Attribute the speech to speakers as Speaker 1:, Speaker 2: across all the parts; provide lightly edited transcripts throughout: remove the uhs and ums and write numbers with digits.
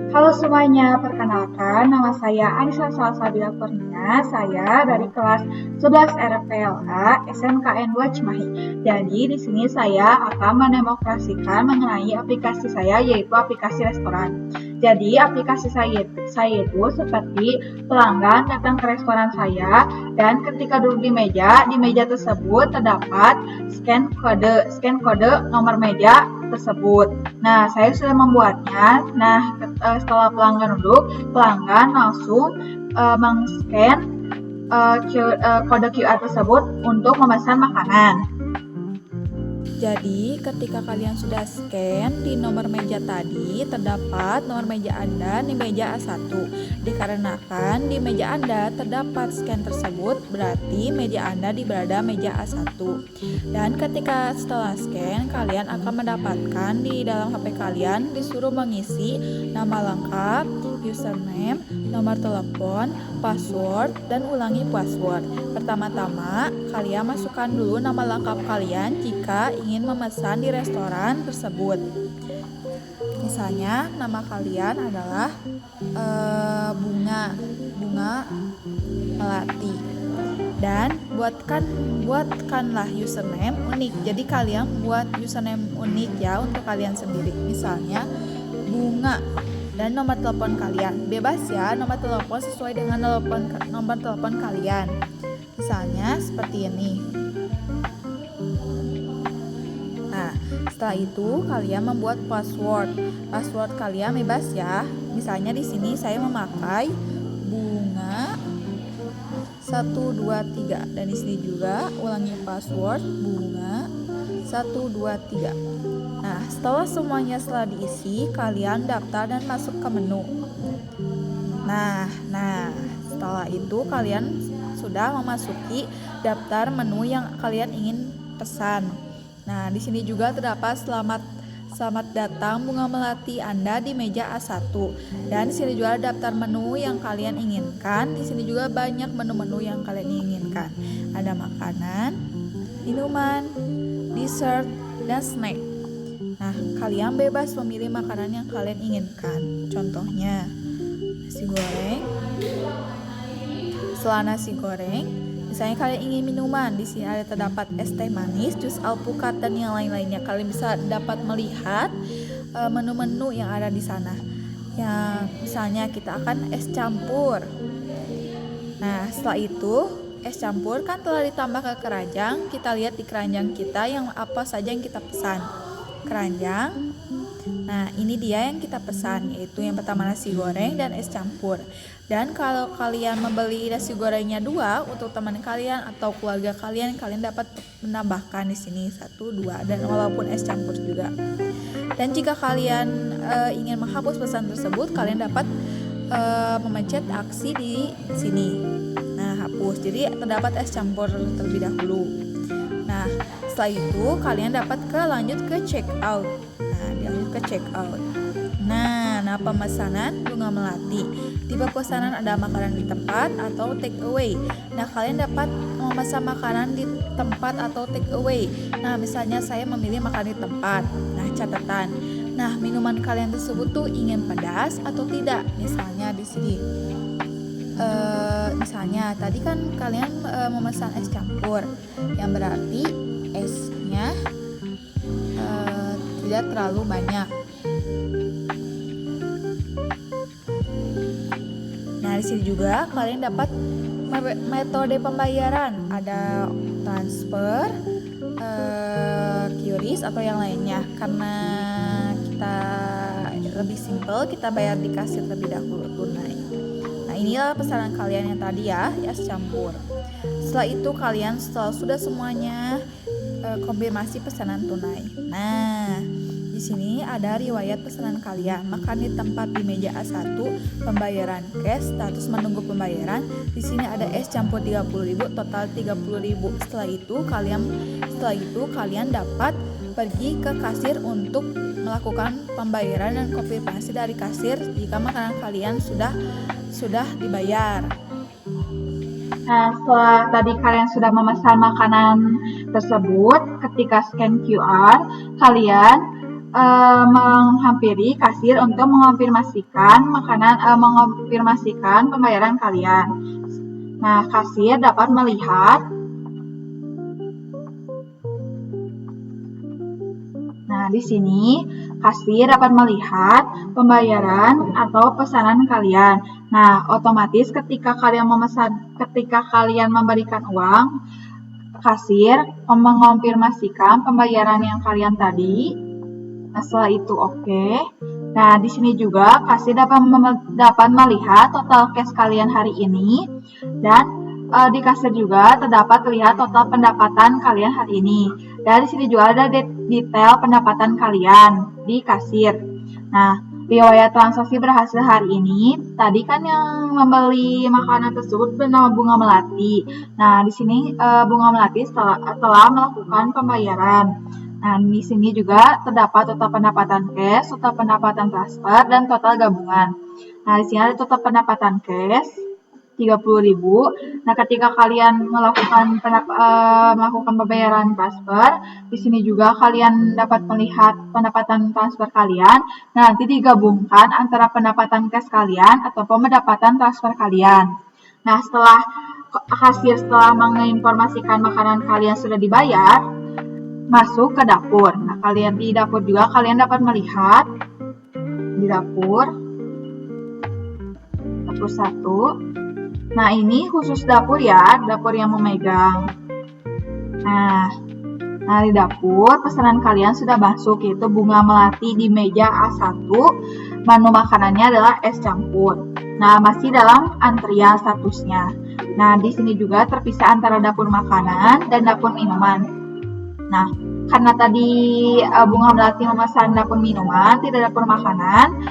Speaker 1: Halo semuanya, perkenalkan nama saya Anissa Salsabila Kurnia. Saya dari kelas 11 RPLA SMKN 2 Cimahi. Jadi di sini saya akan mendemonstrasikan mengenai aplikasi saya, yaitu aplikasi restoran. Jadi aplikasi saya itu seperti pelanggan datang ke restoran saya dan ketika duduk di meja tersebut terdapat scan kode nomor meja tersebut. Nah, saya sudah membuatnya. Nah, setelah pelanggan duduk, pelanggan langsung meng-scan kode QR tersebut untuk memesan makanan.
Speaker 2: Jadi, ketika kalian sudah scan di nomor meja tadi, terdapat nomor meja Anda di meja A1. Dikarenakan di meja Anda terdapat scan tersebut, berarti meja Anda berada meja A1. Dan ketika setelah scan, kalian akan mendapatkan di dalam HP kalian disuruh mengisi nama lengkap, username, nomor telepon, password, dan ulangi password. Pertama-tama, kalian masukkan dulu nama lengkap kalian jika ingin memesan di restoran tersebut. Misalnya, nama kalian adalah Bunga Melati. Dan buatkanlah username unik. Jadi kalian buat username unik ya untuk kalian sendiri. Misalnya Bunga. Dan nomor telepon kalian bebas ya, nomor telepon sesuai dengan nomor telepon kalian. Misalnya seperti ini. Nah, setelah itu kalian membuat password. Password kalian bebas ya. Misalnya di sini saya memakai Bunga 123 dan di sini juga ulangi password Bunga 123. Nah, setelah semuanya diisi, kalian daftar dan masuk ke menu. Nah, setelah itu kalian sudah memasuki daftar menu yang kalian ingin pesan. Nah, di sini juga terdapat selamat datang Bunga Melati Anda di meja A1. Dan di sini juga ada daftar menu yang kalian inginkan. Di sini juga banyak menu-menu yang kalian inginkan. Ada makanan, minuman, dessert, dan snack. Nah, kalian bebas memilih makanan yang kalian inginkan. Contohnya, nasi goreng. Setelah nasi goreng, misalnya kalian ingin minuman, di sini ada terdapat es teh manis, jus alpukat, dan yang lain-lainnya. Kalian bisa dapat melihat menu-menu yang ada di sana. Yang misalnya kita akan es campur. Nah, setelah itu es campur kan telah ditambah ke keranjang. Kita lihat di keranjang kita yang apa saja yang kita pesan. Keranjang. Nah, ini dia yang kita pesan, yaitu yang pertama nasi goreng dan es campur. Dan kalau kalian membeli nasi gorengnya 2 untuk teman kalian atau keluarga kalian dapat menambahkan di sini 1, 2 dan walaupun es campur juga. Dan jika kalian ingin menghapus pesan tersebut, kalian dapat memencet aksi di sini. Nah, hapus. Jadi terdapat es campur terlebih dahulu. Nah, setelah itu kalian dapat lanjut ke check out. Nah, dilanjut ke check out. Nah, pemesanan Bunga Melati. Tipe pesanan ada makanan di tempat atau take away. Nah, kalian dapat memesan makanan di tempat atau take away. Nah, misalnya saya memilih makan di tempat. Nah, catatan. Nah, minuman kalian tersebut tuh ingin pedas atau tidak? Misalnya di sini. Misalnya tadi kan kalian memesan es campur, yang berarti esnya tidak terlalu banyak. Nah, di sini juga kalian dapat metode pembayaran, ada transfer, QRIS atau yang lainnya. Karena kita lebih simple, kita bayar di kasir terlebih dahulu tunai. Nah, inilah pesanan kalian yang tadi ya, es campur. Setelah itu kalian sudah semuanya konfirmasi pesanan tunai. Nah, di sini ada riwayat pesanan kalian. Makan di tempat di meja A1, pembayaran cash, status menunggu pembayaran. Di sini ada es campur 30.000, total 30.000. Setelah itu kalian dapat pergi ke kasir untuk melakukan pembayaran dan konfirmasi dari kasir jika makanan kalian sudah dibayar.
Speaker 1: Nah, setelah tadi kalian sudah memesan makanan tersebut, ketika scan QR, kalian menghampiri kasir untuk mengonfirmasikan pembayaran kalian. Nah, kasir dapat melihat di sini kasir dapat melihat pembayaran atau pesanan kalian. Nah, otomatis ketika kalian memberikan uang, kasir mengonfirmasikan pembayaran yang kalian tadi. Nah, setelah itu oke. Nah, di sini juga kasir dapat melihat total cash kalian hari ini, dan di kasir juga terdapat lihat total pendapatan kalian hari ini. Dan di sini juga ada detail pendapatan kalian di kasir. Nah, riwayat transaksi berhasil hari ini, tadi kan yang membeli makanan tersebut bernama Bunga Melati. Nah, di sini Bunga Melati telah melakukan pembayaran. Nah, di sini juga terdapat total pendapatan cash, total pendapatan transfer, dan total gabungan. Nah, di sini ada total pendapatan cash 30.000. Nah, ketika kalian melakukan pembayaran transfer, di sini juga kalian dapat melihat pendapatan transfer kalian. Nah, nanti digabungkan antara pendapatan cash kalian ataupun pendapatan transfer kalian. Nah, setelah menginformasikan makanan kalian sudah dibayar, masuk ke dapur. Nah, di dapur juga kalian dapat melihat di dapur 1. Nah, ini khusus dapur ya, dapur yang memegang. Nah, di dapur pesanan kalian sudah masuk, yaitu Bunga Melati di meja A1. Menu makanannya adalah es campur. Nah, masih dalam antrian statusnya. Nah, di sini juga terpisah antara dapur makanan dan dapur minuman. Nah, karena tadi Bunga Melati memesan dapur minuman, tidak dapur makanan.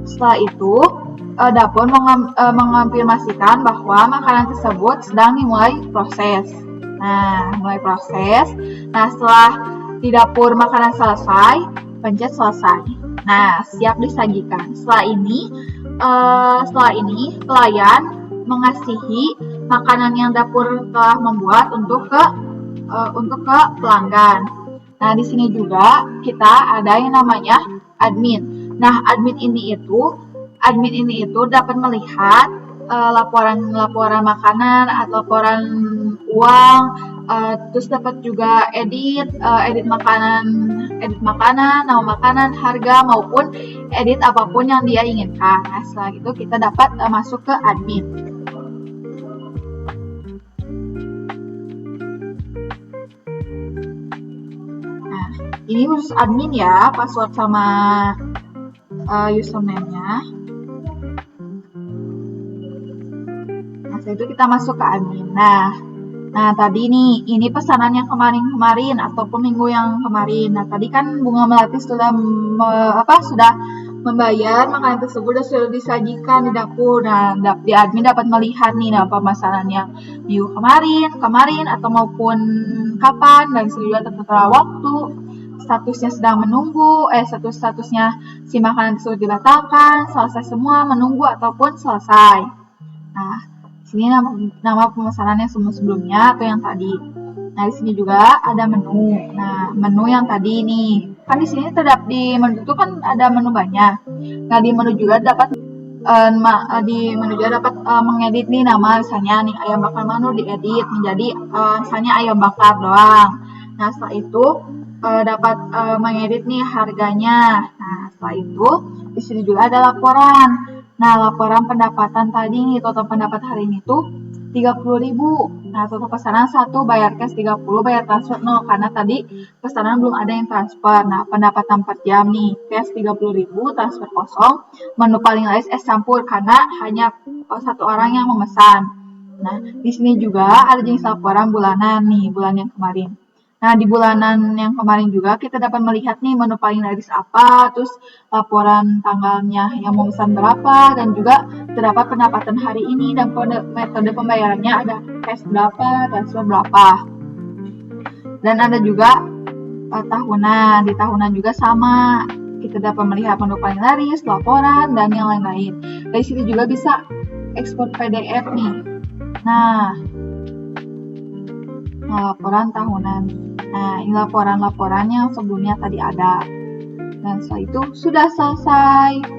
Speaker 1: Setelah itu, dapur mengonfirmasikan bahwa makanan tersebut sedang dimulai proses. Nah, mulai proses. Nah, setelah di dapur makanan selesai, pencet selesai. Nah, siap disajikan. Setelah ini pelayan mengasihi makanan yang dapur telah membuat untuk ke pelanggan. Nah, di sini juga kita ada yang namanya admin. Nah, admin ini itu dapat melihat laporan makanan atau laporan uang, terus dapat juga edit makanan, nama makanan, harga, maupun edit apapun yang dia inginkan. Nah, setelah itu kita dapat masuk ke admin. Nah, ini khusus admin ya, password sama username-nya. Nah, setelah itu kita masuk ke admin. Nah, tadi nih, ini pesanan yang kemarin ataupun minggu yang kemarin. Nah, tadi kan Bunga Melati sudah membayar makanan tersebut dan sudah disajikan di dapur. Nah, di admin dapat melihat nih pemesanan yang minggu kemarin atau maupun kapan, dan juga tertera waktu. Statusnya sedang menunggu, statusnya si makanan tersebut dibatalkan, selesai semua, menunggu, ataupun selesai. Nah, sini nama pemesanan yang sebelumnya atau yang tadi. Nah, di sini juga ada menu. Nah, menu yang tadi nih, kan di sini terdapat di menu itu kan ada menu banyak. Nah, di menu juga dapat mengedit nih nama, misalnya nih ayam bakar manu diedit menjadi misalnya ayam bakar doang. Nah, setelah itu dapat mengedit nih harganya. Nah, setelah itu di sini juga ada laporan. Nah, laporan pendapatan tadi nih, total pendapat hari ini tuh 30.000. Nah, total pesanan 1, bayar cash 30, bayar transfer 0, karena tadi pesanan belum ada yang transfer. Nah, pendapatan per jam nih, cash 30.000, transfer kosong, menu paling laris es campur, karena hanya satu orang yang memesan. Nah, di sini juga ada jenis laporan bulanan nih, bulan yang kemarin. Nah, di bulanan yang kemarin juga kita dapat melihat nih menu paling laris apa, terus laporan tanggalnya yang memesan berapa, dan juga terdapat pendapatan hari ini dan metode pembayarannya ada cash berapa, transfer berapa. Dan ada juga tahunan. Di tahunan juga sama. Kita dapat melihat menu paling laris, laporan, dan yang lain-lain. Dari sini juga bisa ekspor PDF nih. Nah, laporan tahunan. Nah, ini laporan-laporan yang sebelumnya tadi ada. Dan setelah itu sudah selesai.